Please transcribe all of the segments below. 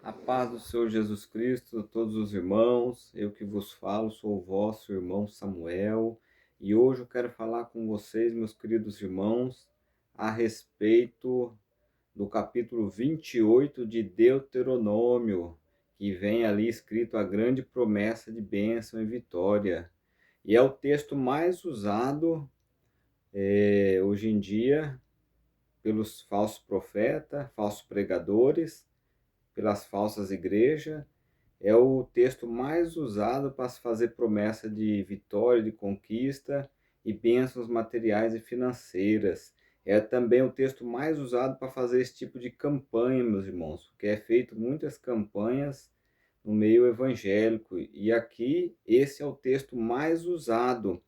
A paz do Senhor Jesus Cristo, a todos os irmãos, eu que vos falo, sou o vosso irmão Samuel, e hoje eu quero falar com vocês, meus queridos irmãos, a respeito do capítulo 28 de Deuteronômio, que vem ali escrito a grande promessa de bênção e vitória. E é o texto mais usado hoje em dia pelos falsos profetas, falsos pregadores, pelas falsas igrejas. É o texto mais usado para se fazer promessa de vitória, de conquista e bênçãos materiais e financeiras. É também o texto mais usado para fazer esse tipo de campanha, meus irmãos, porque é feito muitas campanhas no meio evangélico. E aqui esse é o texto mais usado.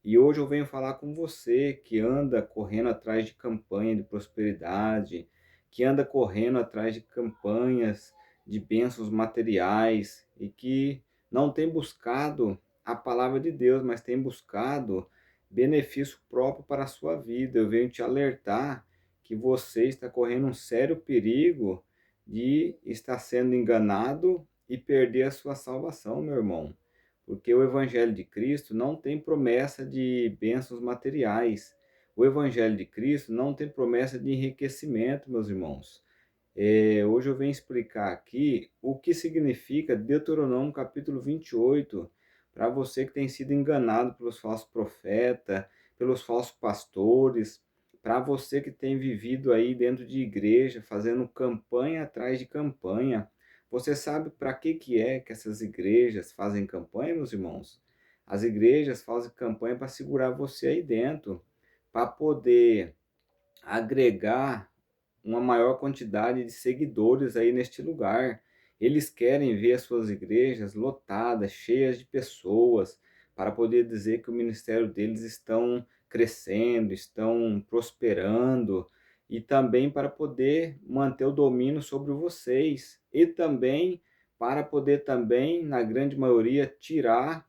E hoje eu venho falar com você que anda correndo atrás de campanha de prosperidade, que anda correndo atrás de campanhas de bênçãos materiais e que não tem buscado a palavra de Deus, mas tem buscado benefício próprio para a sua vida. Eu venho te alertar que você está correndo um sério perigo de estar sendo enganado e perder a sua salvação, meu irmão. Porque o Evangelho de Cristo não tem promessa de bênçãos materiais. O Evangelho de Cristo não tem promessa de enriquecimento, meus irmãos. Hoje eu venho explicar aqui o que significa Deuteronômio capítulo 28, para você que tem sido enganado pelos falsos profetas, pelos falsos pastores, para você que tem vivido aí dentro de igreja, fazendo campanha atrás de campanha. Você sabe para que é que essas igrejas fazem campanha, meus irmãos? As igrejas fazem campanha para segurar você aí dentro, para poder agregar uma maior quantidade de seguidores aí neste lugar. Eles querem ver as suas igrejas lotadas, cheias de pessoas, para poder dizer que o ministério deles estão crescendo, estão prosperando, e também para poder manter o domínio sobre vocês, e também para poder também, na grande maioria, tirar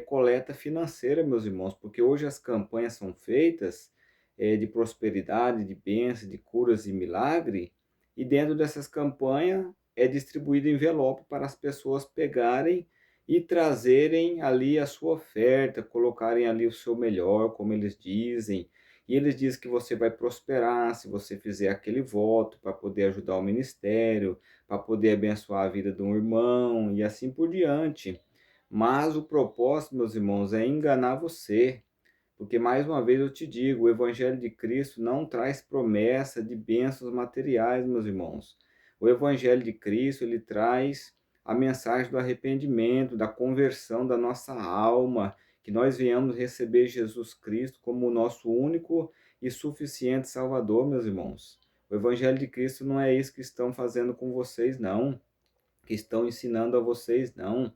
coleta financeira, meus irmãos, porque hoje as campanhas são feitas de prosperidade, de bênção, de curas e milagre, e dentro dessas campanhas é distribuído envelope para as pessoas pegarem e trazerem ali a sua oferta, colocarem ali o seu melhor, como eles dizem, e eles dizem que você vai prosperar se você fizer aquele voto para poder ajudar o ministério, para poder abençoar a vida de um irmão e assim por diante. Mas o propósito, meus irmãos, é enganar você. Porque, mais uma vez, eu te digo, o Evangelho de Cristo não traz promessa de bênçãos materiais, meus irmãos. O Evangelho de Cristo, ele traz a mensagem do arrependimento, da conversão da nossa alma, que nós venhamos receber Jesus Cristo como o nosso único e suficiente Salvador, meus irmãos. O Evangelho de Cristo não é isso que estão fazendo com vocês, não. Que estão ensinando a vocês, não.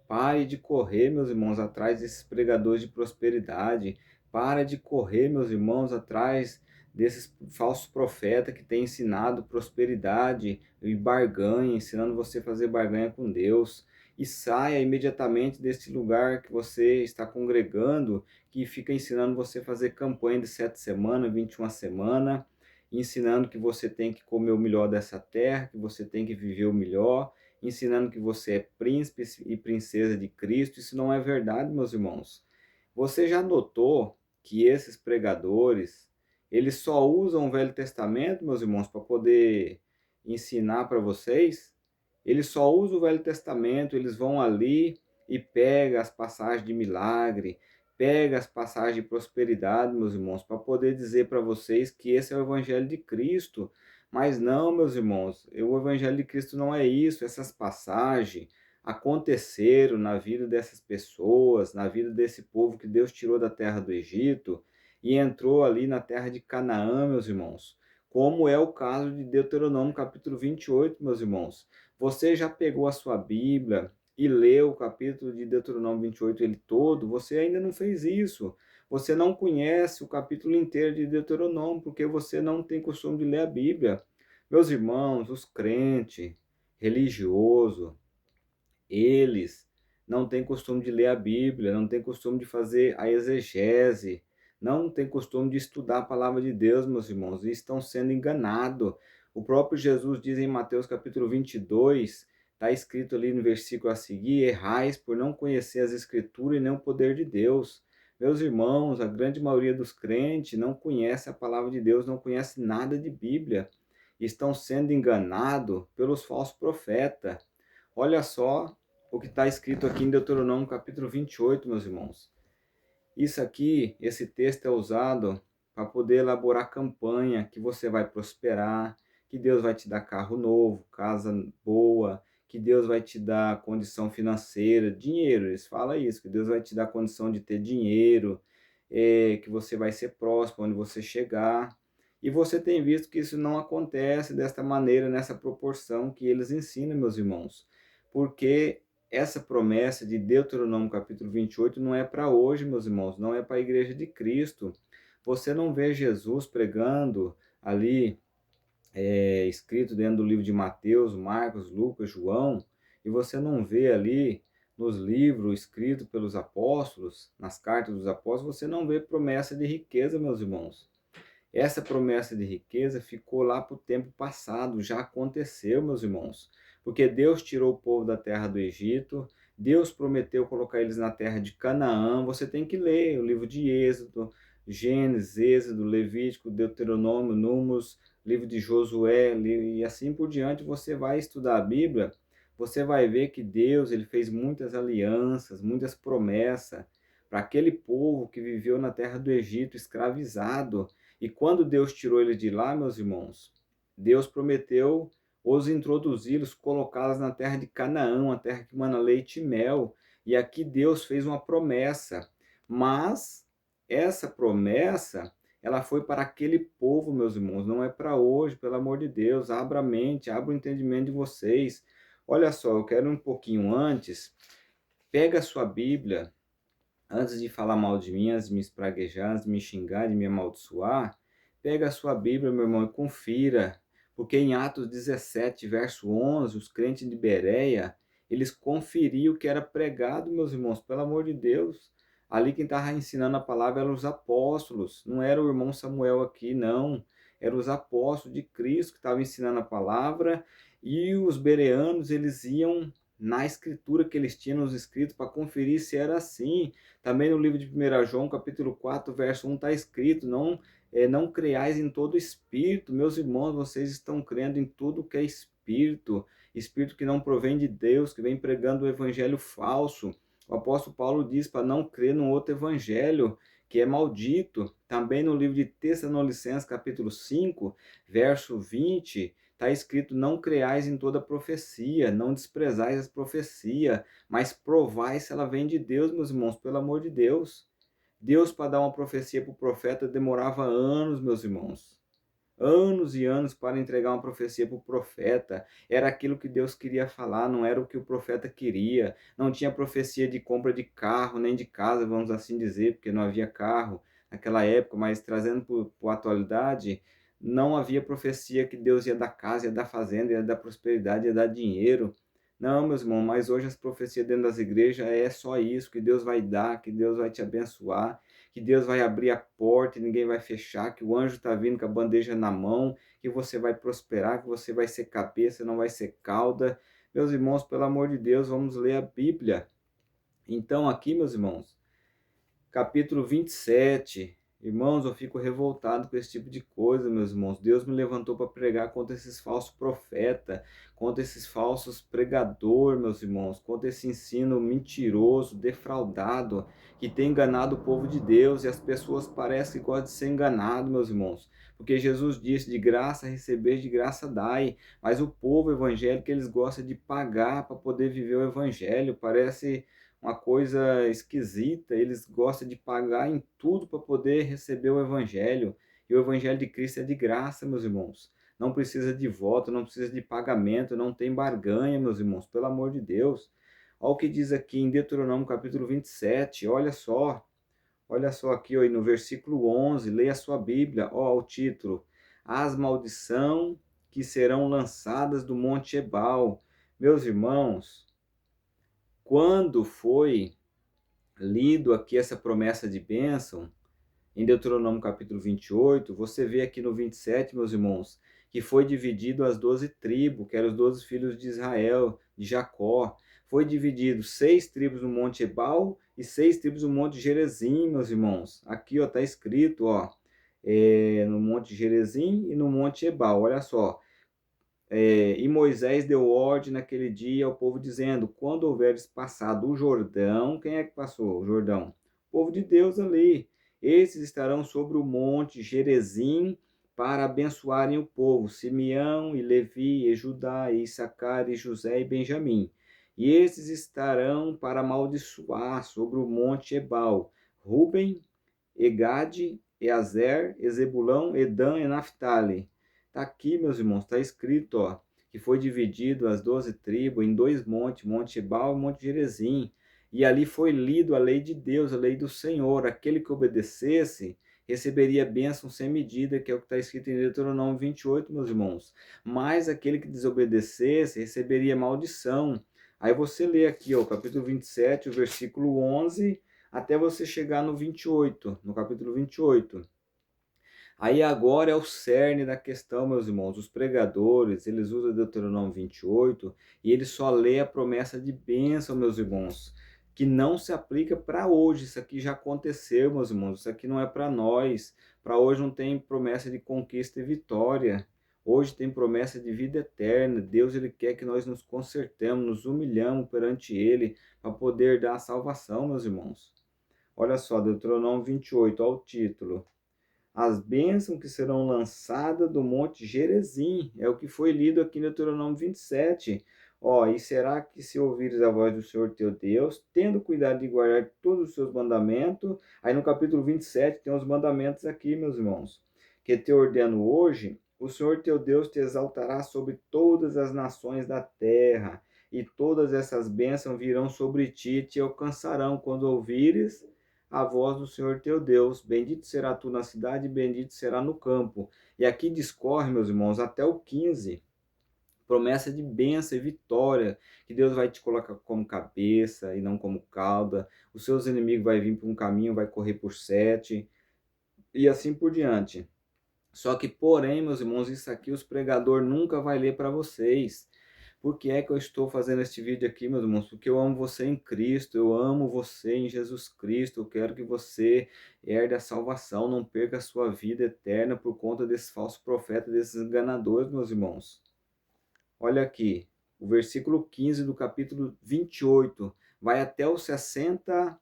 Pare de correr, meus irmãos, atrás desses pregadores de prosperidade. Para de correr, meus irmãos, atrás desses falsos profetas que têm ensinado prosperidade e barganha, ensinando você a fazer barganha com Deus. E saia imediatamente desse lugar que você está congregando, que fica ensinando você a fazer campanha de 7 semanas, 21 semanas, ensinando que você tem que comer o melhor dessa terra, que você tem que viver o melhor, ensinando que você é príncipe e princesa de Cristo. Isso não é verdade, meus irmãos. Você já notou que esses pregadores, eles só usam o Velho Testamento, meus irmãos, para poder ensinar para vocês? Eles só usam o Velho Testamento, eles vão ali e pegam as passagens de milagre, pegam as passagens de prosperidade, meus irmãos, para poder dizer para vocês que esse é o Evangelho de Cristo. Mas não, meus irmãos, o Evangelho de Cristo não é isso. Essas passagens aconteceram na vida dessas pessoas, na vida desse povo que Deus tirou da terra do Egito e entrou ali na terra de Canaã, meus irmãos. Como é o caso de Deuteronômio capítulo 28, meus irmãos. Você já pegou a sua Bíblia e leu o capítulo de Deuteronômio 28 ele todo? Você ainda não fez isso. Você não conhece o capítulo inteiro de Deuteronômio, porque você não tem costume de ler a Bíblia. Meus irmãos, os crentes, religiosos, eles não têm costume de ler a Bíblia, não têm costume de fazer a exegese, não têm costume de estudar a palavra de Deus, meus irmãos, e estão sendo enganados. O próprio Jesus diz em Mateus capítulo 22, está escrito ali no versículo a seguir: errais por não conhecer as Escrituras e nem o poder de Deus. Meus irmãos, a grande maioria dos crentes não conhece a palavra de Deus, não conhece nada de Bíblia. Estão sendo enganados pelos falsos profetas. Olha só o que está escrito aqui em Deuteronômio capítulo 28, meus irmãos. Isso aqui, esse texto é usado para poder elaborar campanha que você vai prosperar, que Deus vai te dar carro novo, casa boa, que Deus vai te dar condição financeira, dinheiro, eles falam isso, que Deus vai te dar condição de ter dinheiro, que você vai ser próspero onde você chegar. E você tem visto que isso não acontece desta maneira, nessa proporção que eles ensinam, meus irmãos. Porque essa promessa de Deuteronômio capítulo 28 não é para hoje, meus irmãos, não é para a igreja de Cristo. Você não vê Jesus pregando ali, escrito dentro do livro de Mateus, Marcos, Lucas, João, e você não vê ali nos livros escritos pelos apóstolos, nas cartas dos apóstolos, você não vê promessa de riqueza, meus irmãos. Essa promessa de riqueza ficou lá para o tempo passado, já aconteceu, meus irmãos. Porque Deus tirou o povo da terra do Egito, Deus prometeu colocar eles na terra de Canaã. Você tem que ler o livro de Êxodo, Gênesis, Êxodo, Levítico, Deuteronômio, Números, livro de Josué, e assim por diante. Você vai estudar a Bíblia, você vai ver que Deus ele fez muitas alianças, muitas promessas para aquele povo que viveu na terra do Egito escravizado. E quando Deus tirou eles de lá, meus irmãos, Deus prometeu os introduzi-los, colocá-los na terra de Canaã, a terra que mana leite e mel. E aqui Deus fez uma promessa. Mas essa promessa, ela foi para aquele povo, meus irmãos, não é para hoje, pelo amor de Deus. Abra a mente, abra o entendimento de vocês. Olha só, eu quero um pouquinho antes, pega a sua Bíblia, antes de falar mal de mim, antes de me espraguejar, antes de me xingar, de me amaldiçoar, pega a sua Bíblia, meu irmão, e confira. Porque em Atos 17, verso 11, os crentes de Bereia, eles conferiam o que era pregado, meus irmãos, pelo amor de Deus. Ali quem estava ensinando a palavra eram os apóstolos, não era o irmão Samuel aqui, não. Eram os apóstolos de Cristo que estavam ensinando a palavra, e os bereanos, eles iam na escritura que eles tinham nos escritos para conferir se era assim. Também no livro de 1 João, capítulo 4, verso 1, está escrito: não creais em todo espírito. Meus irmãos, vocês estão crendo em tudo que é espírito, espírito que não provém de Deus, que vem pregando o evangelho falso. O apóstolo Paulo diz para não crer num outro evangelho, que é maldito. Também no livro de Tessalonicenses, capítulo 5, verso 20, está escrito: não creais em toda profecia, não desprezais as profecias, mas provai se ela vem de Deus, meus irmãos, pelo amor de Deus. Deus, para dar uma profecia para o profeta, demorava anos, meus irmãos. Anos e anos para entregar uma profecia para o profeta. Era aquilo que Deus queria falar, não era o que o profeta queria. Não tinha profecia de compra de carro, nem de casa, vamos assim dizer, porque não havia carro naquela época, mas trazendo para a atualidade, não havia profecia que Deus ia dar casa, ia dar fazenda, ia dar prosperidade, ia dar dinheiro. Não, meus irmãos, mas hoje as profecias dentro das igrejas é só isso, que Deus vai dar, que Deus vai te abençoar, que Deus vai abrir a porta e ninguém vai fechar, que o anjo está vindo com a bandeja na mão, que você vai prosperar, que você vai ser cabeça, não vai ser cauda. Meus irmãos, pelo amor de Deus, vamos ler a Bíblia. Então aqui, meus irmãos, capítulo 27. Irmãos, eu fico revoltado com esse tipo de coisa, meus irmãos. Deus me levantou para pregar contra esses falsos profetas, contra esses falsos pregadores, meus irmãos, contra esse ensino mentiroso, defraudado, que tem enganado o povo de Deus, e as pessoas parecem que gostam de ser enganadas, meus irmãos. Porque Jesus disse: de graça receber, de graça dai. Mas o povo evangélico, eles gostam de pagar para poder viver o evangelho. Parece uma coisa esquisita. Eles gostam de pagar em tudo para poder receber o evangelho. E o evangelho de Cristo é de graça, meus irmãos. Não precisa de voto, não precisa de pagamento, não tem barganha, meus irmãos, pelo amor de Deus. Olha o que diz aqui em Deuteronômio capítulo 27, olha só aqui ó, no versículo 11, leia a sua Bíblia, ó, o título: As maldição que serão lançadas do monte Ebal. Meus irmãos, quando foi lido aqui essa promessa de bênção, em Deuteronômio capítulo 28, você vê aqui no 27, meus irmãos, que foi dividido as 12 tribos, que eram os 12 filhos de Israel, de Jacó. Foi dividido 6 tribos no Monte Ebal e 6 tribos no Monte Gerizim, meus irmãos. Aqui, ó, tá escrito, ó, no Monte Gerizim e no Monte Ebal, olha só. E Moisés deu ordem naquele dia ao povo, dizendo: quando houveres passado o Jordão, quem é que passou o Jordão? O povo de Deus ali. Esses estarão sobre o monte Gerizim para abençoarem o povo: Simeão e Levi, e Judá, e Issacar, e José e Benjamim. E esses estarão para amaldiçoar sobre o monte Ebal: Ruben, Egade, Eazer, Ezebulão, Edã e Naphtali. Está aqui, meus irmãos, está escrito, ó, que foi dividido as 12 tribos em 2 montes, Monte Ebal e Monte Gerizim. E ali foi lido a lei de Deus, a lei do Senhor. Aquele que obedecesse receberia bênção sem medida, que é o que está escrito em Deuteronômio 28, meus irmãos. Mas aquele que desobedecesse receberia maldição. Aí você lê aqui, ó, o capítulo 27, o versículo 11, até você chegar no 28, no capítulo 28. Aí agora é o cerne da questão, meus irmãos. Os pregadores, eles usam Deuteronômio 28 e eles só lê a promessa de bênção, meus irmãos, que não se aplica para hoje. Isso aqui já aconteceu, meus irmãos. Isso aqui não é para nós. Para hoje não tem promessa de conquista e vitória. Hoje tem promessa de vida eterna. Deus, ele quer que nós nos consertemos, nos humilhamos perante ele para poder dar a salvação, meus irmãos. Olha só, Deuteronômio 28, olha o título. As bênçãos que serão lançadas do monte Gerizim, é o que foi lido aqui no Deuteronômio 27. Ó, e será que se ouvires a voz do Senhor teu Deus, tendo cuidado de guardar todos os seus mandamentos, aí no capítulo 27 tem os mandamentos aqui, meus irmãos, que te ordeno hoje, o Senhor teu Deus te exaltará sobre todas as nações da terra, e todas essas bênçãos virão sobre ti e te alcançarão quando ouvires a voz do Senhor teu Deus. Bendito será tu na cidade, bendito será no campo. E aqui discorre, meus irmãos, até o 15. Promessa de bênção e vitória, que Deus vai te colocar como cabeça e não como cauda. Os seus inimigos vai vir por um caminho, vai correr por 7, e assim por diante. Só que, porém, meus irmãos, isso aqui os pregadores nunca vai ler para vocês. Por que é que eu estou fazendo este vídeo aqui, meus irmãos? Porque eu amo você em Cristo, eu amo você em Jesus Cristo, eu quero que você herde a salvação, não perca a sua vida eterna por conta desses falsos profetas, desses enganadores, meus irmãos. Olha aqui, o versículo 15 do capítulo 28, vai até os 60,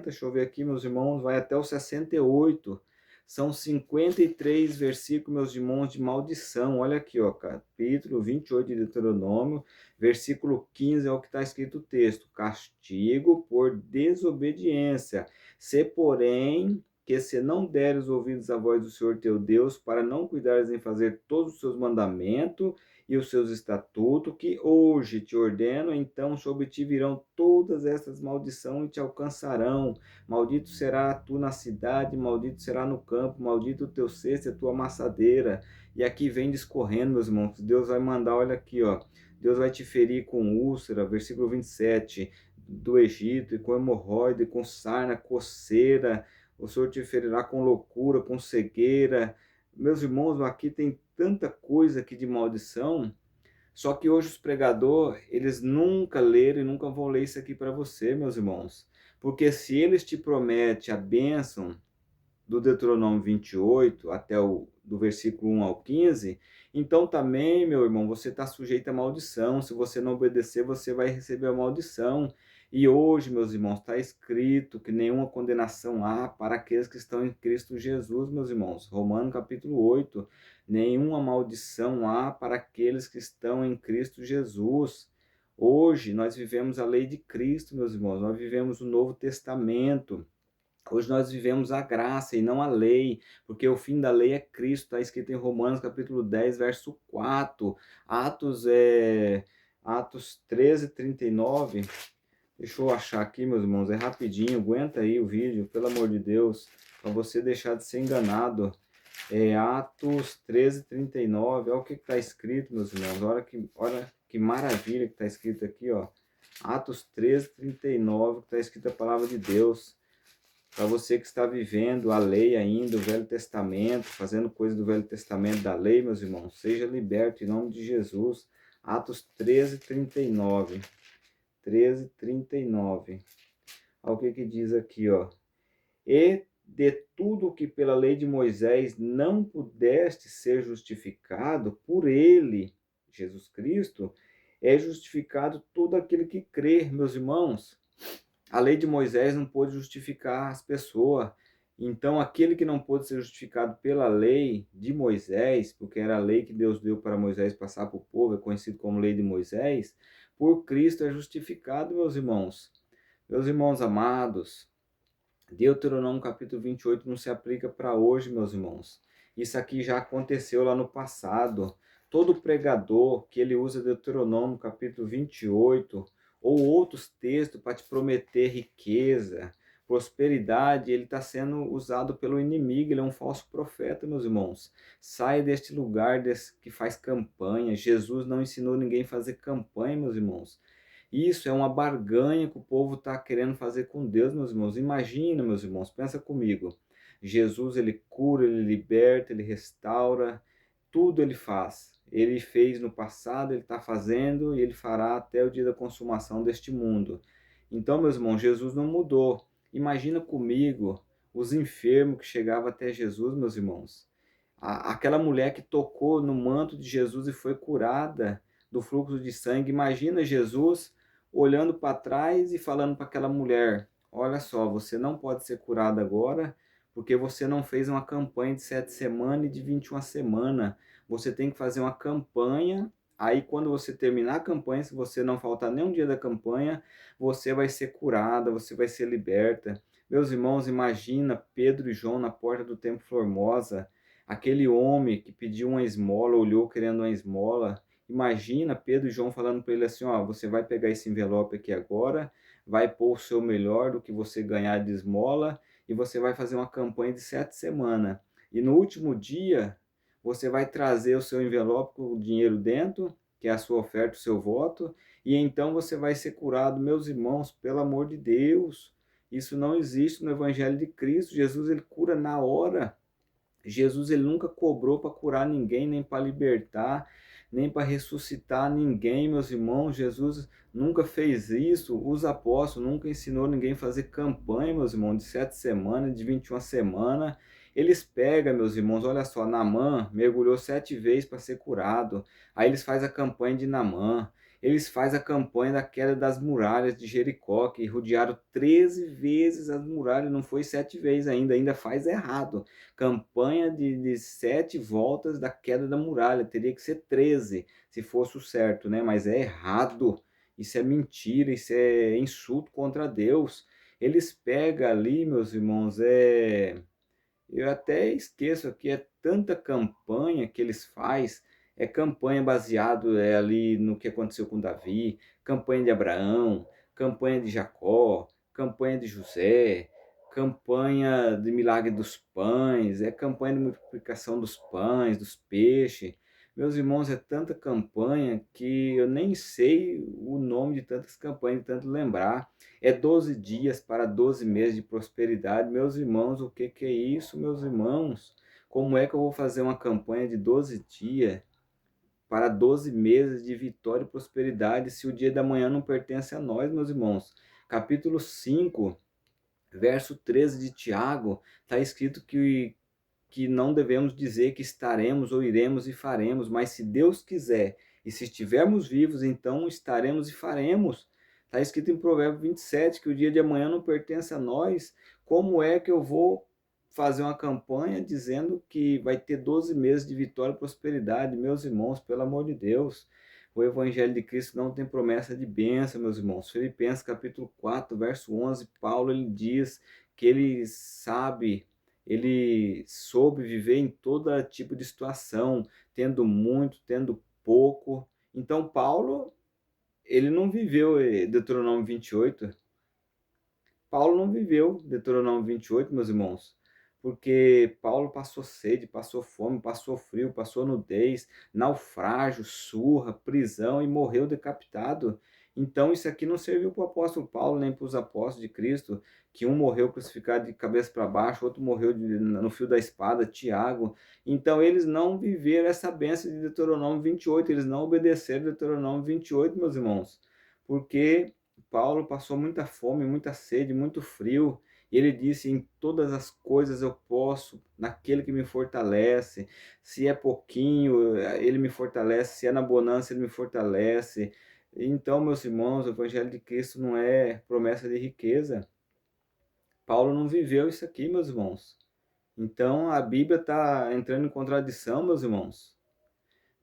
deixa eu ver aqui, meus irmãos, vai até os 68. São 53 versículos, meus irmãos, de maldição. Olha aqui, ó, capítulo 28 de Deuteronômio, versículo 15 é o que está escrito o texto. Castigo por desobediência. Se, porém, que se não deres ouvidos à voz do Senhor teu Deus, para não cuidares em fazer todos os seus mandamentos e os seus estatutos, que hoje te ordeno, então sobre ti virão todas essas maldições e te alcançarão. Maldito será tu na cidade, maldito será no campo, maldito o teu cesto e a tua amassadeira. E aqui vem discorrendo, meus irmãos, Deus vai mandar, olha aqui, ó, Deus vai te ferir com úlcera, versículo 27, do Egito, e com hemorroide, com sarna, coceira, o Senhor te ferirá com loucura, com cegueira. Meus irmãos, aqui tem tanta coisa aqui de maldição, só que hoje os pregadores, eles nunca leram e nunca vão ler isso aqui para você, meus irmãos. Porque se eles te prometem a bênção do Deuteronômio 28, até do versículo 1 ao 15, então também, meu irmão, você está sujeito à maldição. Se você não obedecer, você vai receber a maldição. E hoje, meus irmãos, está escrito que nenhuma condenação há para aqueles que estão em Cristo Jesus, meus irmãos. Romanos capítulo 8, nenhuma maldição há para aqueles que estão em Cristo Jesus. Hoje nós vivemos a lei de Cristo, meus irmãos, nós vivemos o Novo Testamento. Hoje nós vivemos a graça e não a lei, porque o fim da lei é Cristo, está escrito em Romanos capítulo 10, verso 4. Atos 13, 39. Deixa eu achar aqui, meus irmãos, é rapidinho, aguenta aí o vídeo, pelo amor de Deus, para você deixar de ser enganado. Atos 13, 39, olha o que está escrito, meus irmãos, olha que maravilha que está escrito aqui, ó. Atos 13, 39, que está escrito a palavra de Deus. Para você que está vivendo a lei ainda, o Velho Testamento, fazendo coisa do Velho Testamento, da lei, meus irmãos, seja liberto em nome de Jesus. Atos 13:39. 13:39. Olha o que que diz aqui, ó. E de tudo que pela lei de Moisés não pudeste ser justificado, por ele, Jesus Cristo, é justificado todo aquele que crê, meus irmãos. A lei de Moisés não pôde justificar as pessoas. Então, aquele que não pôde ser justificado pela lei de Moisés, porque era a lei que Deus deu para Moisés passar para o povo, é conhecido como lei de Moisés, por Cristo é justificado, meus irmãos. Meus irmãos amados, Deuteronômio capítulo 28 não se aplica para hoje, meus irmãos. Isso aqui já aconteceu lá no passado. Todo pregador que ele usa Deuteronômio capítulo 28 ou outros textos para te prometer riqueza, prosperidade, ele está sendo usado pelo inimigo, ele é um falso profeta, meus irmãos. Saia deste lugar que faz campanha. Jesus não ensinou ninguém a fazer campanha, meus irmãos. Isso é uma barganha que o povo está querendo fazer com Deus, meus irmãos. Imagina, meus irmãos, pensa comigo. Jesus, ele cura, ele liberta, ele restaura, tudo ele faz. Ele fez no passado, ele está fazendo e ele fará até o dia da consumação deste mundo. Então, meus irmãos, Jesus não mudou. Imagina comigo os enfermos que chegavam até Jesus, meus irmãos. Aquela mulher que tocou no manto de Jesus e foi curada do fluxo de sangue. Imagina Jesus olhando para trás e falando para aquela mulher: olha só, você não pode ser curada agora, porque você não fez uma campanha de 7 semanas e de 21 semanas. Você tem que fazer uma campanha. Aí, quando você terminar a campanha, se você não faltar nenhum dia da campanha, você vai ser curada, você vai ser liberta. Meus irmãos, imagina Pedro e João na porta do Templo Formosa, aquele homem que pediu uma esmola, olhou querendo uma esmola. Imagina Pedro e João falando para ele assim: ó, você vai pegar esse envelope aqui agora, vai pôr o seu melhor do que você ganhar de esmola e você vai fazer uma campanha de 7 semanas. E no último dia, você vai trazer o seu envelope com o dinheiro dentro, que é a sua oferta, o seu voto, e então você vai ser curado. Meus irmãos, pelo amor de Deus, isso não existe no Evangelho de Cristo. Jesus, ele cura na hora. Jesus, ele nunca cobrou para curar ninguém, nem para libertar, nem para ressuscitar ninguém, meus irmãos. Jesus nunca fez isso. Os apóstolos nunca ensinou ninguém a fazer campanha, meus irmãos, de 7 semanas, de 21 semanas. Eles pegam, meus irmãos, olha só, Naamã mergulhou 7 vezes para ser curado. Aí eles fazem a campanha de Naamã. Eles fazem a campanha da queda das muralhas de Jericó, que rodearam 13 vezes as muralhas, não foi 7 vezes ainda faz errado. Campanha de 7 voltas da queda da muralha, teria que ser 13, se fosse o certo, né? Mas é errado, isso é mentira, isso é insulto contra Deus. Eles pegam ali, meus irmãos, eu até esqueço aqui, é tanta campanha que eles fazem, é campanha baseado ali no que aconteceu com Davi, campanha de Abraão, campanha de Jacó, campanha de José, campanha de milagre dos pães, é campanha de multiplicação dos pães, dos peixes. Meus irmãos, é tanta campanha que eu nem sei o nome de tantas campanhas, de tanto lembrar. É 12 dias para 12 meses de prosperidade. Meus irmãos, o que que é isso, meus irmãos? Como é que eu vou fazer uma campanha de 12 dias para 12 meses de vitória e prosperidade se o dia da manhã não pertence a nós, meus irmãos? Capítulo 5, verso 13 de Tiago, está escrito que não devemos dizer que estaremos ou iremos e faremos, mas se Deus quiser e se estivermos vivos, então estaremos e faremos. Está escrito em Provérbios 27 que o dia de amanhã não pertence a nós. Como é que eu vou fazer uma campanha dizendo que vai ter 12 meses de vitória e prosperidade? Meus irmãos, pelo amor de Deus, o Evangelho de Cristo não tem promessa de bênção, meus irmãos. Filipenses capítulo 4, verso 11, Paulo ele diz que ele soube viver em todo tipo de situação, tendo muito, tendo pouco. Então, Paulo, ele não viveu Deuteronômio 28. Paulo não viveu Deuteronômio 28, meus irmãos, porque Paulo passou sede, passou fome, passou frio, passou nudez, naufrágio, surra, prisão e morreu decapitado. Então isso aqui não serviu para o apóstolo Paulo, nem para os apóstolos de Cristo, que um morreu crucificado de cabeça para baixo, outro morreu no fio da espada, Tiago. Então eles não viveram essa bênção de Deuteronômio 28, eles não obedeceram Deuteronômio 28, meus irmãos, porque Paulo passou muita fome, muita sede, muito frio, e ele disse: em todas as coisas eu posso, naquele que me fortalece. Se é pouquinho, ele me fortalece, se é na bonança, ele me fortalece. Então, meus irmãos, o Evangelho de Cristo não é promessa de riqueza. Paulo não viveu isso aqui, meus irmãos. Então, a Bíblia está entrando em contradição, meus irmãos.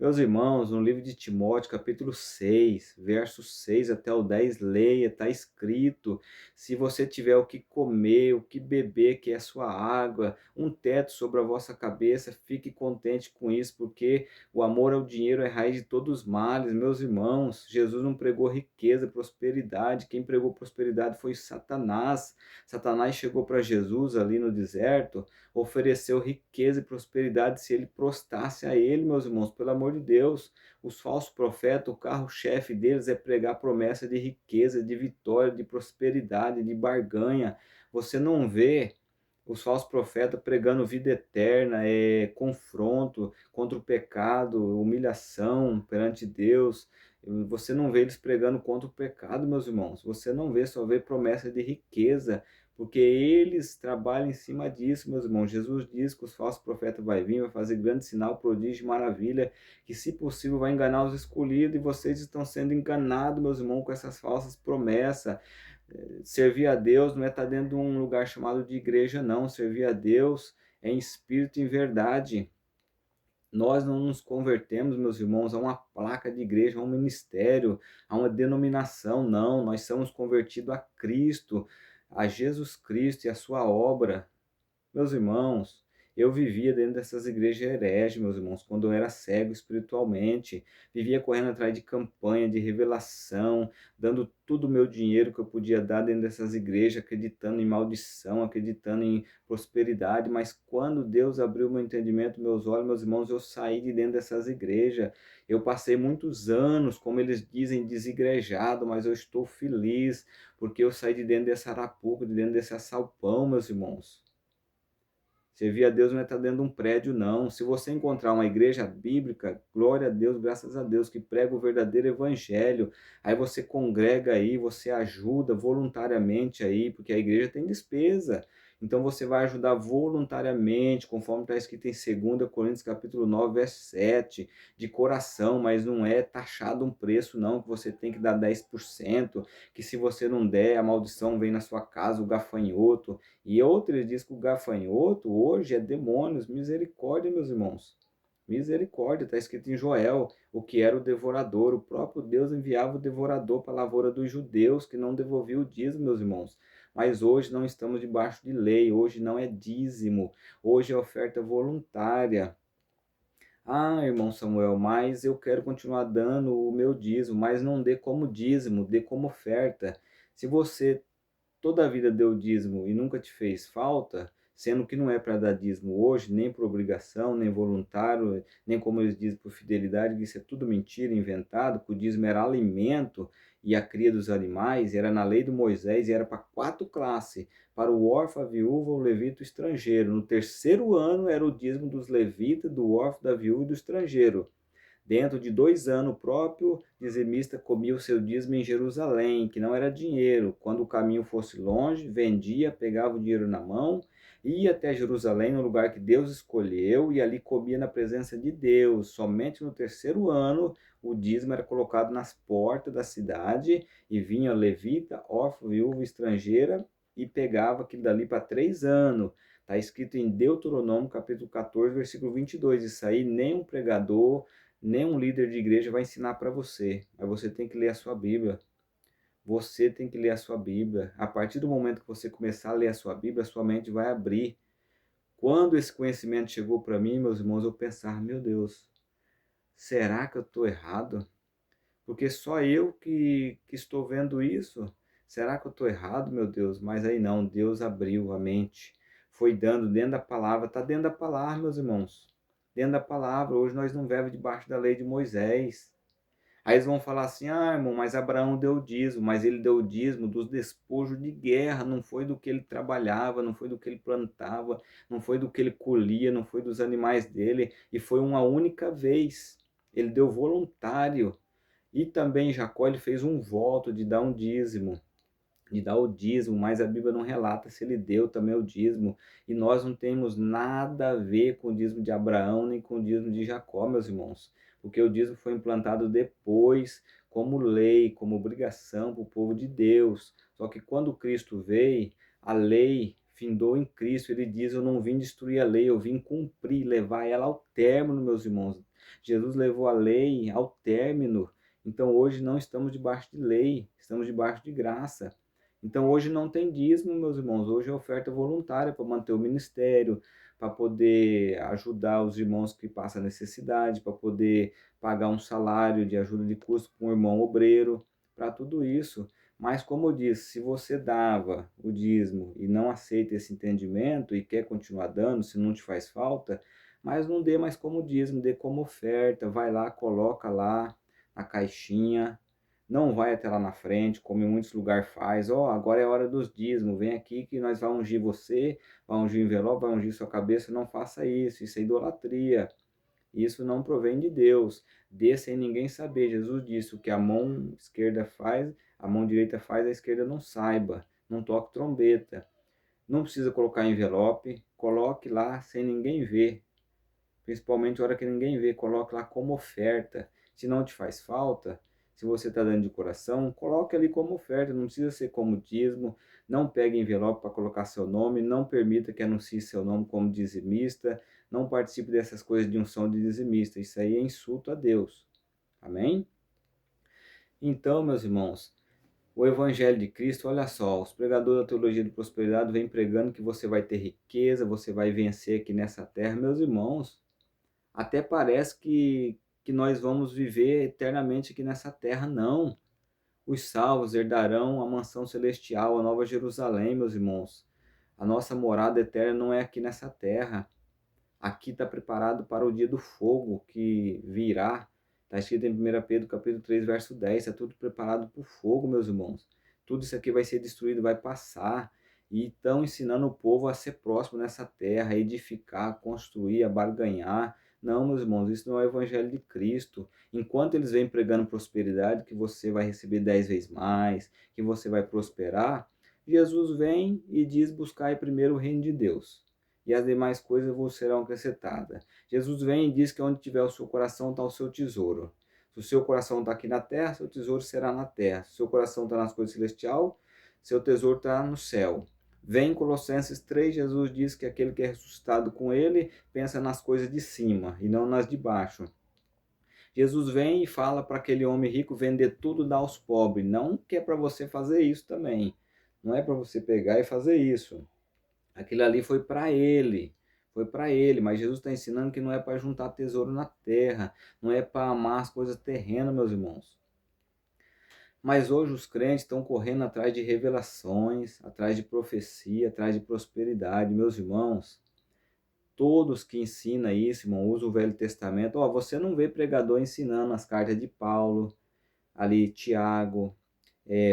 Meus irmãos, no livro de Timóteo, capítulo 6, versos 6 até o 10, leia, está escrito: se você tiver o que comer, o que beber, que é a sua água, um teto sobre a vossa cabeça, fique contente com isso, porque o amor ao dinheiro é raiz de todos os males. Meus irmãos, Jesus não pregou riqueza, prosperidade, quem pregou prosperidade foi Satanás. Satanás chegou para Jesus ali no deserto, ofereceu riqueza e prosperidade se ele prostrasse a ele, meus irmãos, pelo amor de Deus. Os falsos profetas, o carro-chefe deles é pregar promessa de riqueza, de vitória, de prosperidade, de barganha. Você não vê os falsos profetas pregando vida eterna, confronto contra o pecado, humilhação perante Deus. Você não vê eles pregando contra o pecado, meus irmãos. Você não vê, só vê promessa de riqueza, porque eles trabalham em cima disso, meus irmãos. Jesus diz que os falsos profetas vai vir, vai fazer grande sinal, prodígio, maravilha, que se possível vai enganar os escolhidos, e vocês estão sendo enganados, meus irmãos, com essas falsas promessas. Servir a Deus não é estar dentro de um lugar chamado de igreja, não. Servir a Deus é em espírito e em verdade. Nós não nos convertemos, meus irmãos, a uma placa de igreja, a um ministério, a uma denominação, não. Nós somos convertidos a Cristo, a Jesus Cristo e a sua obra. Meus irmãos, eu vivia dentro dessas igrejas hereges, meus irmãos, quando eu era cego espiritualmente, vivia correndo atrás de campanha, de revelação, dando todo o meu dinheiro que eu podia dar dentro dessas igrejas, acreditando em maldição, acreditando em prosperidade, mas quando Deus abriu meu entendimento, meus olhos, meus irmãos, eu saí de dentro dessas igrejas. Eu passei muitos anos, como eles dizem, desigrejado, mas eu estou feliz, porque eu saí de dentro desse arapuca, de dentro desse assalpão, meus irmãos. Servir a Deus não é estar dentro de um prédio, não. Se você encontrar uma igreja bíblica, glória a Deus, graças a Deus, que prega o verdadeiro evangelho, aí você congrega aí, você ajuda voluntariamente aí, porque a igreja tem despesa. Então você vai ajudar voluntariamente, conforme está escrito em 2 Coríntios capítulo 9, verso 7, de coração, mas não é taxado um preço, não, que você tem que dar 10%, que se você não der, a maldição vem na sua casa, o gafanhoto. E outros diz que o gafanhoto hoje é demônios. Misericórdia, meus irmãos. Misericórdia, está escrito em Joel, o que era o devorador. O próprio Deus enviava o devorador para a lavoura dos judeus, que não devolvia o dízimo, meus irmãos. Mas hoje não estamos debaixo de lei, hoje não é dízimo, hoje é oferta voluntária. Ah, irmão Samuel, mas eu quero continuar dando o meu dízimo, mas não dê como dízimo, dê como oferta. Se você toda a vida deu dízimo e nunca te fez falta, sendo que não é para dar dízimo hoje, nem por obrigação, nem voluntário, nem como eles dizem por fidelidade, que isso é tudo mentira, inventado, que o dízimo era alimento e a cria dos animais, era na lei do Moisés e era para 4 classes, para o órfão, a viúva, o levita e o estrangeiro. No terceiro ano era o dízimo dos levitas, do órfão, da viúva e do estrangeiro. Dentro de 2 anos, o próprio dizimista comia o seu dízimo em Jerusalém, que não era dinheiro. Quando o caminho fosse longe, vendia, pegava o dinheiro na mão, ia até Jerusalém, no lugar que Deus escolheu, e ali comia na presença de Deus. Somente no terceiro ano, o dízimo era colocado nas portas da cidade, e vinha levita, órfão, viúva, estrangeira, e pegava aquilo dali para 3 anos. Está escrito em Deuteronômio, capítulo 14, versículo 22. Isso aí nem um pregador, nenhum líder de igreja vai ensinar para você, mas você tem que ler a sua Bíblia. Você tem que ler a sua Bíblia. A partir do momento que você começar a ler a sua Bíblia, a sua mente vai abrir. Quando esse conhecimento chegou para mim, meus irmãos, eu pensava, meu Deus, será que eu estou errado? Porque só eu que estou vendo isso. Será que eu estou errado, meu Deus? Mas aí não, Deus abriu a mente. Foi dando dentro da palavra, está dentro da palavra, meus irmãos. Dentro da palavra, hoje nós não vivemos debaixo da lei de Moisés. Aí eles vão falar assim: "Ah, irmão, mas Abraão deu o dízimo", mas ele deu o dízimo dos despojos de guerra, não foi do que ele trabalhava, não foi do que ele plantava, não foi do que ele colhia, não foi dos animais dele, e foi uma única vez. Ele deu voluntário. E também Jacó, ele fez um voto de dar um dízimo, de dar o dízimo, mas a Bíblia não relata se ele deu também o dízimo. E nós não temos nada a ver com o dízimo de Abraão, nem com o dízimo de Jacó, meus irmãos, porque o dízimo foi implantado depois, como lei, como obrigação para o povo de Deus. Só que quando Cristo veio, a lei findou em Cristo. Ele diz: Eu não vim destruir a lei, eu vim cumprir, levar ela ao término, meus irmãos. Jesus levou a lei ao término. Então hoje não estamos debaixo de lei, estamos debaixo de graça. Então hoje não tem dízimo, meus irmãos, hoje é oferta voluntária para manter o ministério, para poder ajudar os irmãos que passam necessidade, para poder pagar um salário de ajuda de custo para um irmão obreiro, para tudo isso. Mas como eu disse, se você dava o dízimo e não aceita esse entendimento e quer continuar dando, se não te faz falta, mas não dê mais como dízimo, dê como oferta, vai lá, coloca lá na caixinha, não vai até lá na frente, como em muitos lugares faz. Ó, agora é a hora dos dízimos, vem aqui que nós vamos ungir você, vai ungir o envelope, vai ungir sua cabeça. Não faça isso é idolatria. Isso não provém de Deus. Dê sem ninguém saber. Jesus disse: o que a mão esquerda faz, a mão direita faz, a esquerda não saiba. Não toque trombeta. Não precisa colocar envelope, coloque lá sem ninguém ver. Principalmente a hora que ninguém vê, coloque lá como oferta. Se não te faz falta, se você está dando de coração, coloque ali como oferta, não precisa ser como dízimo. Não pegue envelope para colocar seu nome, não permita que anuncie seu nome como dizimista, não participe dessas coisas de unção de dizimista. Isso aí é insulto a Deus. Amém? Então, meus irmãos, o Evangelho de Cristo, olha só, os pregadores da teologia de prosperidade vêm pregando que você vai ter riqueza, você vai vencer aqui nessa terra. Meus irmãos, até parece que nós vamos viver eternamente aqui nessa terra. Não. Os salvos herdarão a mansão celestial, a nova Jerusalém, meus irmãos. A nossa morada eterna não é aqui nessa terra. Aqui está preparado para o dia do fogo que virá. Está escrito em 1 Pedro capítulo 3, verso 10. Está tudo preparado para o fogo, meus irmãos. Tudo isso aqui vai ser destruído, vai passar. E estão ensinando o povo a ser próximo nessa terra, a edificar, a construir, a barganhar. Não, meus irmãos, isso não é o evangelho de Cristo. Enquanto eles vêm pregando prosperidade, que você vai receber 10 vezes mais, que você vai prosperar, Jesus vem e diz: buscai primeiro o reino de Deus e as demais coisas vos serão acrescentadas. Jesus vem e diz que onde tiver o seu coração está o seu tesouro. Se o seu coração está aqui na terra, seu tesouro será na terra. Se o seu coração está nas coisas celestiais, seu tesouro está no céu. Vem em Colossenses 3, Jesus diz que aquele que é ressuscitado com ele pensa nas coisas de cima e não nas de baixo. Jesus vem e fala para aquele homem rico vender tudo e dar aos pobres. Não que é para você fazer isso também. Não é para você pegar e fazer isso. Aquilo ali foi para ele, mas Jesus está ensinando que não é para juntar tesouro na terra, não é para amar as coisas terrenas, meus irmãos. Mas hoje os crentes estão correndo atrás de revelações, atrás de profecia, atrás de prosperidade, meus irmãos. Todos que ensinam isso, irmão, usam o Velho Testamento. Ó, você não vê pregador ensinando as cartas de Paulo, ali Tiago,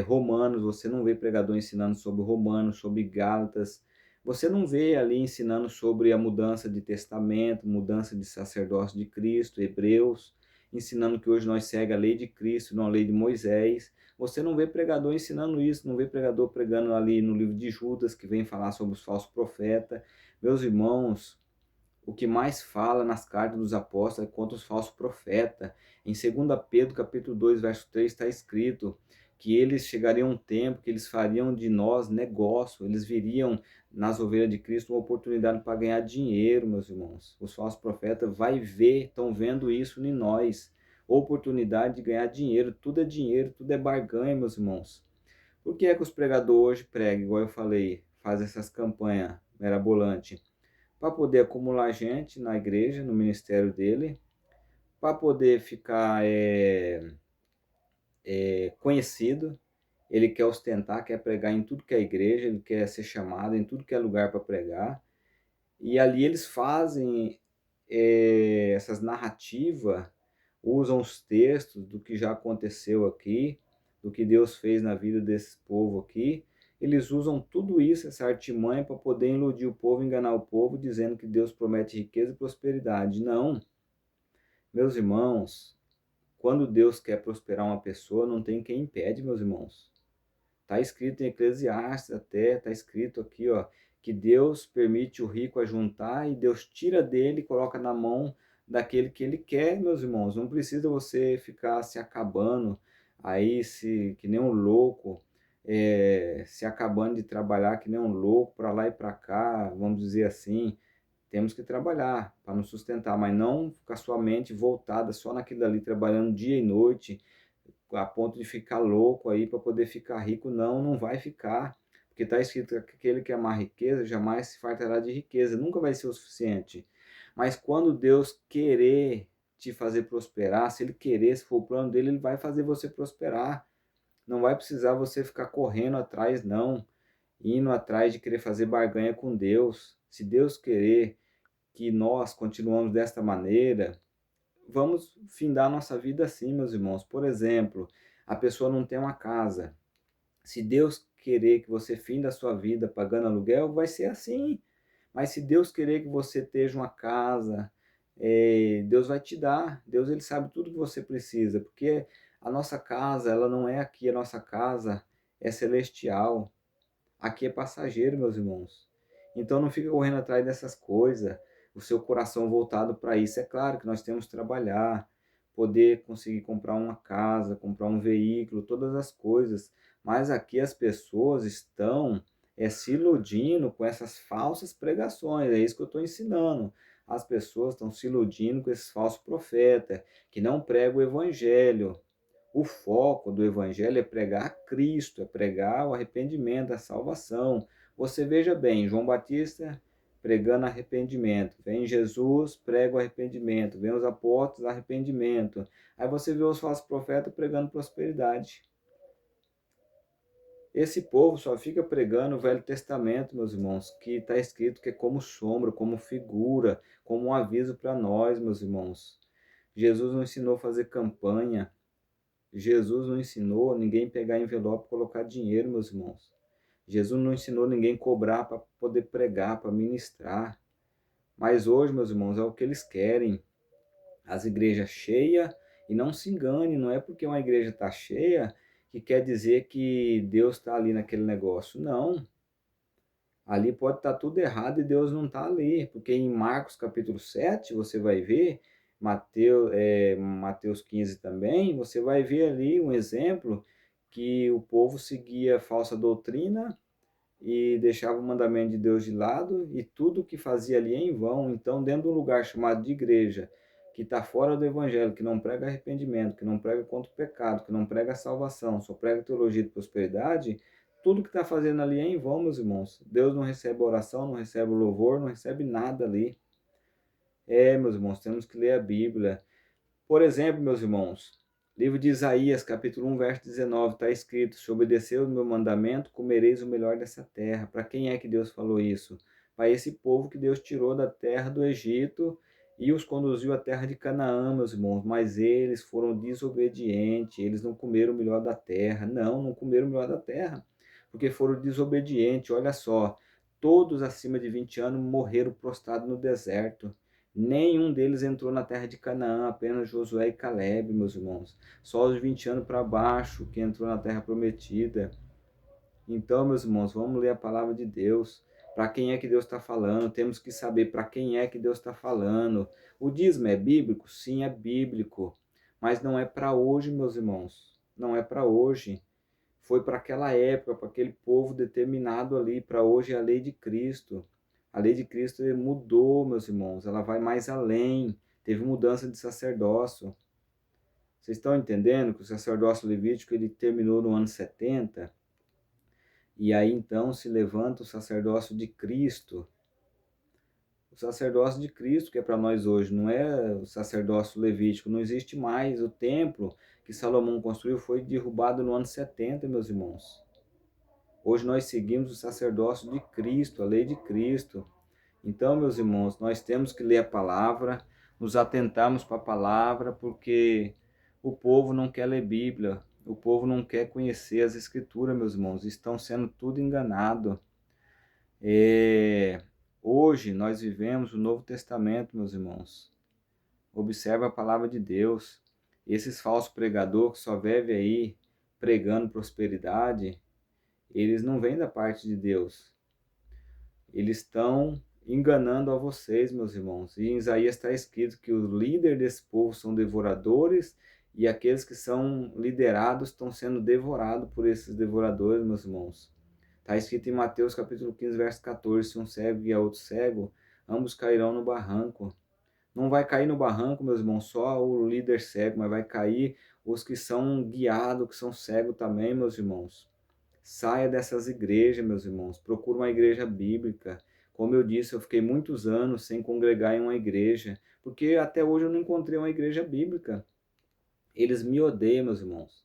Romanos, você não vê pregador ensinando sobre Romanos, sobre Gálatas, você não vê ali ensinando sobre a mudança de testamento, mudança de sacerdócio de Cristo, Hebreus, ensinando que hoje nós seguimos a lei de Cristo, não a lei de Moisés. Você não vê pregador ensinando isso, não vê pregador pregando ali no livro de Judas, que vem falar sobre os falsos profetas. Meus irmãos, o que mais fala nas cartas dos apóstolos é contra os falsos profetas. Em 2 Pedro, capítulo 2, verso 3, está escrito que eles chegariam um tempo que eles fariam de nós negócio, eles viriam nas ovelhas de Cristo uma oportunidade para ganhar dinheiro, meus irmãos. Os falsos profetas estão vendo isso em nós. Oportunidade de ganhar dinheiro, tudo é barganha, meus irmãos. Por que é que os pregadores hoje pregam, igual eu falei, fazem essas campanhas mirabolantes? Para poder acumular gente na igreja, no ministério dele, para poder ficar conhecido. Ele quer ostentar, quer pregar em tudo que é igreja, ele quer ser chamado em tudo que é lugar para pregar. E ali eles fazem essas narrativas usam os textos do que já aconteceu aqui, do que Deus fez na vida desse povo aqui. Eles usam tudo isso, essa artimanha, para poder iludir o povo, enganar o povo, dizendo que Deus promete riqueza e prosperidade. Não, meus irmãos, quando Deus quer prosperar uma pessoa, não tem quem impede, meus irmãos. Está escrito em Eclesiastes até, está escrito aqui, ó, que Deus permite o rico ajuntar e Deus tira dele e coloca na mão daquele que ele quer, meus irmãos. Não precisa você ficar se acabando aí, que nem um louco, se acabando de trabalhar que nem um louco para lá e para cá, vamos dizer assim. Temos que trabalhar para nos sustentar, mas não ficar sua mente voltada só naquilo ali, trabalhando dia e noite, a ponto de ficar louco aí para poder ficar rico. Não, não vai ficar. Porque está escrito que aquele que amar riqueza jamais se fartará de riqueza. Nunca vai ser o suficiente. Mas quando Deus querer te fazer prosperar, se Ele querer, se for o plano dele, Ele vai fazer você prosperar. Não vai precisar você ficar correndo atrás, não. Indo atrás de querer fazer barganha com Deus. Se Deus querer que nós continuamos desta maneira, vamos findar nossa vida assim, meus irmãos. Por exemplo, a pessoa não tem uma casa. Se Deus querer que você finda a sua vida pagando aluguel, vai ser assim. Mas se Deus querer que você esteja uma casa, Deus vai te dar. Deus, ele sabe tudo que você precisa, porque a nossa casa, ela não é aqui, a nossa casa é celestial. Aqui é passageiro, meus irmãos. Então não fica correndo atrás dessas coisas, o seu coração voltado para isso. É claro que nós temos que trabalhar, poder conseguir comprar uma casa, comprar um veículo, todas as coisas. Mas aqui as pessoas estão se iludindo com essas falsas pregações. É isso que eu estou ensinando. As pessoas estão se iludindo com esses falsos profetas que não pregam o evangelho. O foco do evangelho é pregar Cristo, é pregar o arrependimento, a salvação. Você veja bem, João Batista pregando arrependimento, vem Jesus, prega o arrependimento, vem os apóstolos, arrependimento. Aí você vê os falsos profetas pregando prosperidade. Esse povo só fica pregando o Velho Testamento, meus irmãos, que está escrito que é como sombra, como figura, como um aviso para nós, meus irmãos. Jesus não ensinou a fazer campanha. Jesus não ensinou ninguém pegar envelope e colocar dinheiro, meus irmãos. Jesus não ensinou ninguém cobrar para poder pregar, para ministrar. Mas hoje, meus irmãos, é o que eles querem. As igrejas cheias, e não se engane, não é porque uma igreja está cheia que quer dizer que Deus está ali naquele negócio. Não. Ali pode estar tudo errado e Deus não está ali. Porque em Marcos capítulo 7, você vai ver, Mateus 15 também, você vai ver ali um exemplo que o povo seguia falsa doutrina e deixava o mandamento de Deus de lado e tudo que fazia ali em vão. Então, dentro de um lugar chamado de igreja, que está fora do evangelho, que não prega arrependimento, que não prega contra o pecado, que não prega salvação, só prega teologia de prosperidade, tudo que está fazendo ali é em vão, meus irmãos. Deus não recebe oração, não recebe louvor, não recebe nada ali. Meus irmãos, temos que ler a Bíblia. Por exemplo, meus irmãos, livro de Isaías, capítulo 1, verso 19, está escrito: se obedecer o meu mandamento, comereis o melhor dessa terra. Para quem é que Deus falou isso? Para esse povo que Deus tirou da terra do Egito e os conduziu à terra de Canaã, meus irmãos. Mas eles foram desobedientes, eles não comeram o melhor da terra. Não comeram o melhor da terra, porque foram desobedientes. Olha só, todos acima de 20 anos morreram prostrados no deserto. Nenhum deles entrou na terra de Canaã, apenas Josué e Caleb, meus irmãos. Só os 20 anos para baixo que entrou na terra prometida. Então, meus irmãos, vamos ler a palavra de Deus. Para quem é que Deus está falando? Temos que saber para quem é que Deus está falando. O dízimo é bíblico? Sim, é bíblico. Mas não é para hoje, meus irmãos. Não é para hoje. Foi para aquela época, para aquele povo determinado ali. Para hoje é a lei de Cristo. A lei de Cristo mudou, meus irmãos. Ela vai mais além. Teve mudança de sacerdócio. Vocês estão entendendo que o sacerdócio levítico ele terminou no ano 70? E aí então se levanta o sacerdócio de Cristo. O sacerdócio de Cristo que é para nós hoje, não é o sacerdócio levítico, não existe mais. O templo que Salomão construiu foi derrubado no ano 70, meus irmãos. Hoje nós seguimos o sacerdócio de Cristo, a lei de Cristo. Então, meus irmãos, nós temos que ler a palavra, nos atentarmos para a palavra, porque o povo não quer ler Bíblia, o povo não quer conhecer as Escrituras, meus irmãos, estão sendo tudo enganado. Hoje nós vivemos o Novo Testamento, meus irmãos. Observe a palavra de Deus. Esses falsos pregadores que só vivem aí pregando prosperidade, eles não vêm da parte de Deus. Eles estão enganando a vocês, meus irmãos. E em Isaías está escrito que os líderes desse povo são devoradores e aqueles que são liderados estão sendo devorados por esses devoradores, meus irmãos. Está escrito em Mateus capítulo 15, verso 14, se um cego guia outro cego, ambos cairão no barranco. Não vai cair no barranco, meus irmãos, só o líder cego, mas vai cair os que são guiados, que são cegos também, meus irmãos. Saia dessas igrejas, meus irmãos. Procure uma igreja bíblica. Como eu disse, eu fiquei muitos anos sem congregar em uma igreja, porque até hoje eu não encontrei uma igreja bíblica. Eles me odeiam, meus irmãos.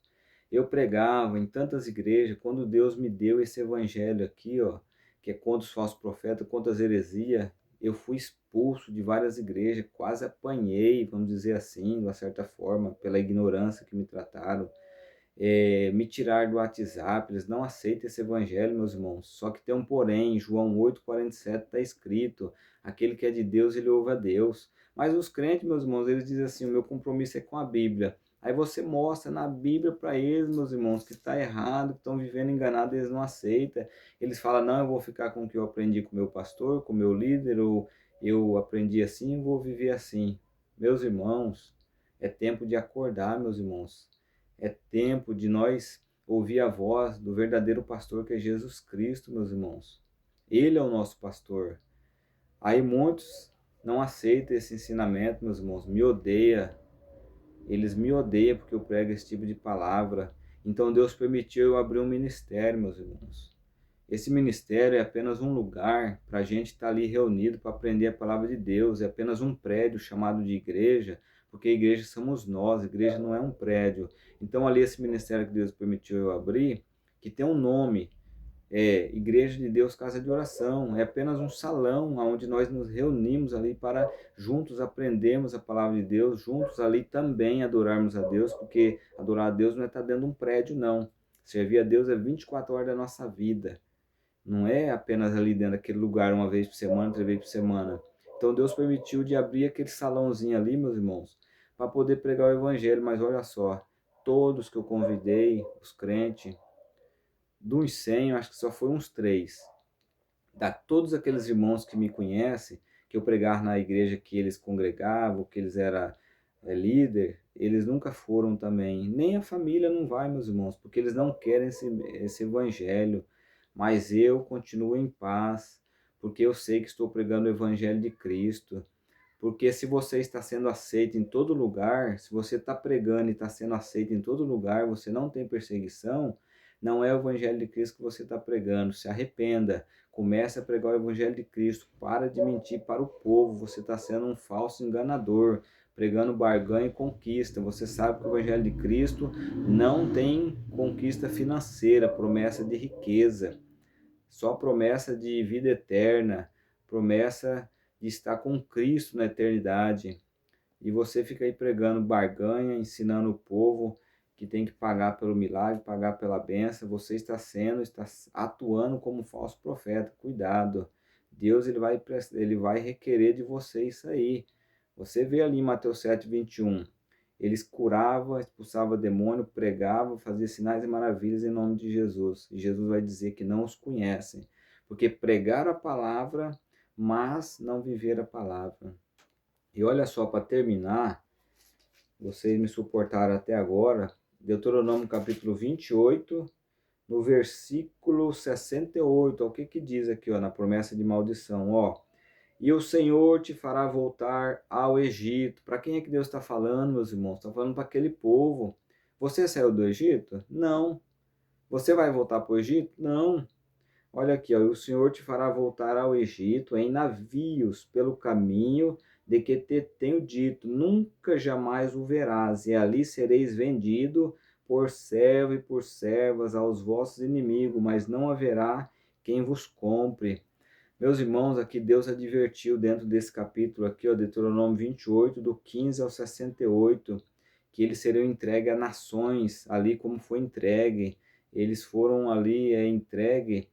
Eu pregava em tantas igrejas, quando Deus me deu esse evangelho aqui, ó, que é contra os falsos profetas, contra as heresias, eu fui expulso de várias igrejas, quase apanhei, vamos dizer assim, de uma certa forma, pela ignorância que me trataram. Me tirar do WhatsApp, eles não aceitam esse evangelho, meus irmãos. Só que tem um porém, João 8,47 está escrito, aquele que é de Deus, ele ouve a Deus. Mas os crentes, meus irmãos, eles dizem assim, o meu compromisso é com a Bíblia. Aí você mostra na Bíblia para eles, meus irmãos, que está errado, que estão vivendo enganado, eles não aceitam. Eles falam, não, eu vou ficar com o que eu aprendi com o meu pastor, com o meu líder, ou eu aprendi assim, vou viver assim. Meus irmãos, é tempo de acordar, meus irmãos. É tempo de nós ouvir a voz do verdadeiro pastor que é Jesus Cristo, meus irmãos. Ele é o nosso pastor. Aí muitos não aceitam esse ensinamento, meus irmãos, me odeia. Eles me odeiam porque eu prego esse tipo de palavra. Então Deus permitiu eu abrir um ministério, meus irmãos. Esse ministério é apenas um lugar para a gente estar ali reunido para aprender a palavra de Deus. É apenas um prédio chamado de igreja, porque a igreja somos nós, a igreja não é um prédio. Então ali esse ministério que Deus permitiu eu abrir, que tem um nome, Igreja de Deus Casa de Oração. É apenas um salão onde nós nos reunimos ali para juntos aprendermos a palavra de Deus, juntos ali também adorarmos a Deus, porque adorar a Deus não é estar dentro de um prédio, não. Servir a Deus é 24 horas da nossa vida. Não é apenas ali dentro daquele lugar, uma vez por semana, 3 vezes por semana. Então Deus permitiu de abrir aquele salãozinho ali, meus irmãos, para poder pregar o evangelho. Mas olha só, todos que eu convidei, os crentes, dos 100, eu acho que só foi uns 3. Da todos aqueles irmãos que me conhecem, que eu pregar na igreja que eles congregavam, que eles eram líder, eles nunca foram também. Nem a família não vai, meus irmãos, porque eles não querem esse evangelho. Mas eu continuo em paz, porque eu sei que estou pregando o evangelho de Cristo. Porque se você está sendo aceito em todo lugar, se você está pregando e está sendo aceito em todo lugar, você não tem perseguição, não é o evangelho de Cristo que você está pregando. Se arrependa, comece a pregar o evangelho de Cristo, para de mentir para o povo, você está sendo um falso enganador, pregando barganha e conquista. Você sabe que o evangelho de Cristo não tem conquista financeira, promessa de riqueza, só promessa de vida eterna, promessa de estar com Cristo na eternidade. E você fica aí pregando barganha, ensinando o povo que tem que pagar pelo milagre, pagar pela bênção. Você está atuando como falso profeta. Cuidado. Deus ele vai requerer de você isso aí. Você vê ali em Mateus 7:21. Eles curavam, expulsavam demônio, pregavam, faziam sinais e maravilhas em nome de Jesus. E Jesus vai dizer que não os conhecem, porque pregaram a palavra, mas não viveram a palavra. E olha só, para terminar, vocês me suportaram até agora, Deuteronômio capítulo 28, no versículo 68, ó, o que que diz aqui, ó, na promessa de maldição, ó. E o Senhor te fará voltar ao Egito. Para quem é que Deus está falando, meus irmãos? Está falando para aquele povo. Você saiu do Egito? Não. Você vai voltar para o Egito? Não. Olha aqui, ó, o Senhor te fará voltar ao Egito em navios pelo caminho de que te tenho dito, nunca jamais o verás, e ali sereis vendido por servo e por servas aos vossos inimigos, mas não haverá quem vos compre. Meus irmãos, aqui Deus advertiu dentro desse capítulo aqui, ó, Deuteronômio 28, do 15 ao 68, que eles seriam entregues a nações, ali como foi entregue. Eles foram ali entregue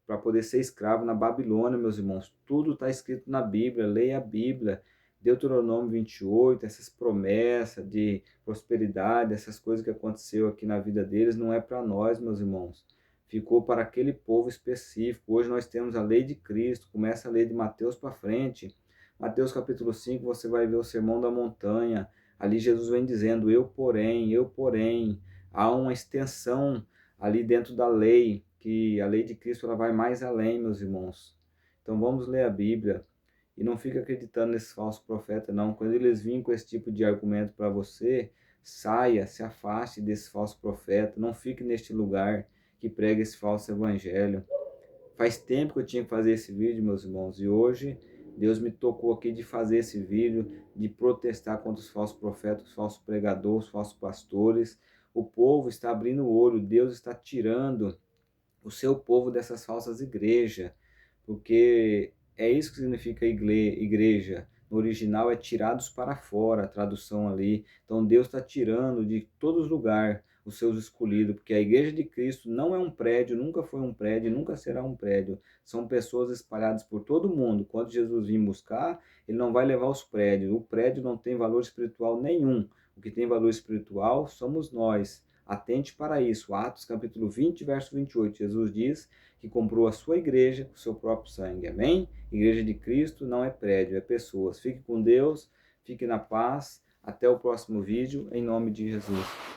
para poder ser escravo na Babilônia, meus irmãos. Tudo está escrito na Bíblia, leia a Bíblia. Deuteronômio 28, essas promessas de prosperidade, essas coisas que aconteceu aqui na vida deles, não é para nós, meus irmãos. Ficou para aquele povo específico. Hoje nós temos a lei de Cristo, começa a lei de Mateus para frente. Mateus capítulo 5, você vai ver o Sermão da Montanha. Ali Jesus vem dizendo, eu porém. Há uma extensão ali dentro da lei, que a lei de Cristo ela vai mais além, meus irmãos. Então vamos ler a Bíblia e não fica acreditando nesses falsos profetas, não. Quando eles virem com esse tipo de argumento para você, saia, se afaste desse falso profeta, não fique neste lugar que prega esse falso evangelho. Faz tempo que eu tinha que fazer esse vídeo, meus irmãos, e hoje Deus me tocou aqui de fazer esse vídeo, de protestar contra os falsos profetas, os falsos pregadores, os falsos pastores. O povo está abrindo o olho, Deus está tirando o seu povo dessas falsas igrejas, porque é isso que significa igreja. No original é tirados para fora, a tradução ali. Então Deus está tirando de todos os lugares os seus escolhidos, porque a igreja de Cristo não é um prédio, nunca foi um prédio, nunca será um prédio. São pessoas espalhadas por todo o mundo. Quando Jesus vir buscar, ele não vai levar os prédios. O prédio não tem valor espiritual nenhum. O que tem valor espiritual somos nós. Atente para isso. Atos capítulo 20, verso 28. Jesus diz que comprou a sua igreja com o seu próprio sangue. Amém? Igreja de Cristo não é prédio, é pessoas. Fique com Deus, fique na paz. Até o próximo vídeo, em nome de Jesus.